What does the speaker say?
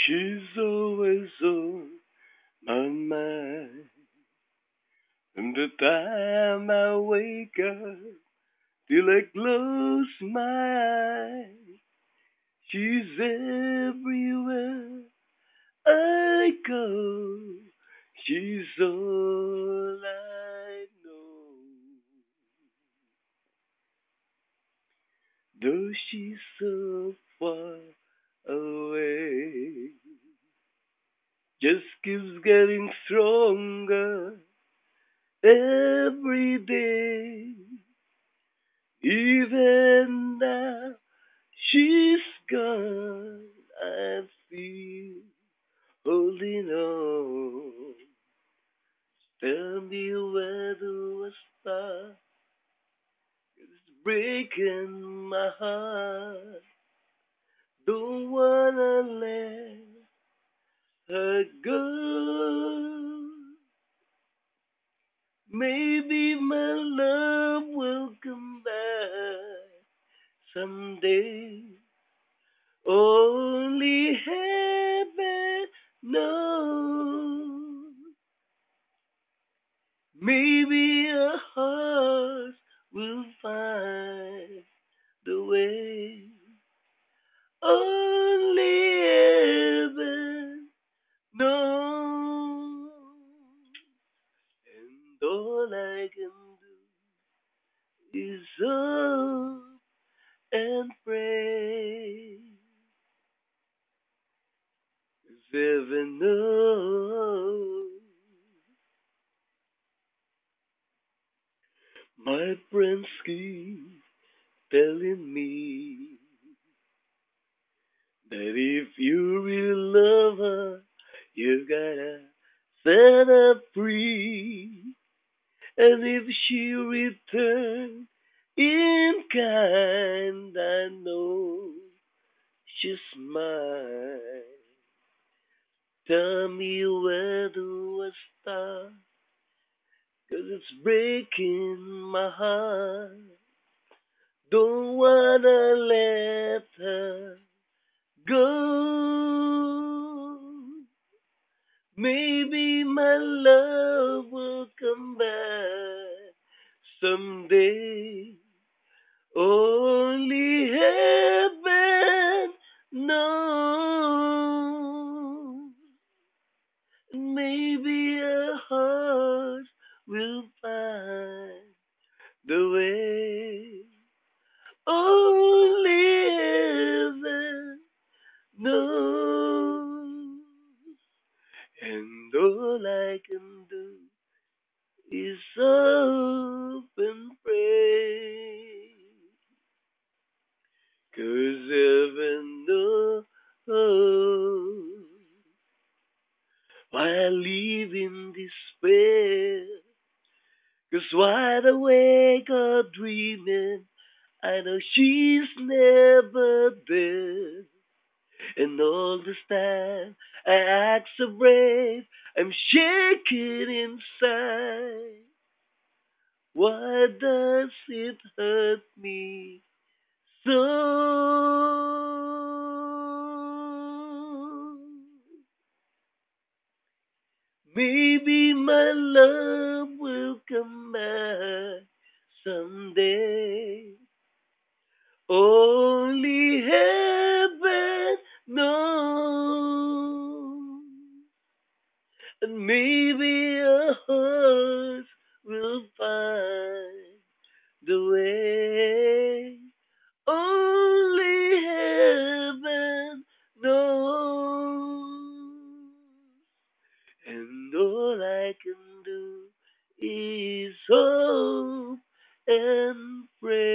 She's always on my mind. From the time I wake up till I close my eyes, she's everywhere I go. She's all I know. Though she's so far away, just keeps getting stronger every day. Even now she's gone, I feel holding on. Tell me where do I start? It's breaking my heart. Don't wanna let her go. Maybe my love will come back someday. Only heaven knows. Maybe our hearts will find the way. Only heaven knows. And all I can do is hope and pray. 'Cause heaven knows. My friends keep telling me that if you really love her, you gotta set her free. And if she returns in kind, I know she's mine. Tell me where do I start? 'Cause it's breaking my heart. Don't wanna let her go. Maybe my love will come back someday. Only heaven knows. Maybe our hearts will find the way. Only heaven knows. And all I can do is hope and pray. 'Cause heaven knows why I live in despair. 'Cause wide awake or dreaming, I know she's never there. And all this time I act so brave, I'm shaking inside. Why does it hurt me so? Maybe my love will come back someday. Only heaven knows. And maybe our hearts will find the way. Only heaven knows. And all I can do is hope and pray.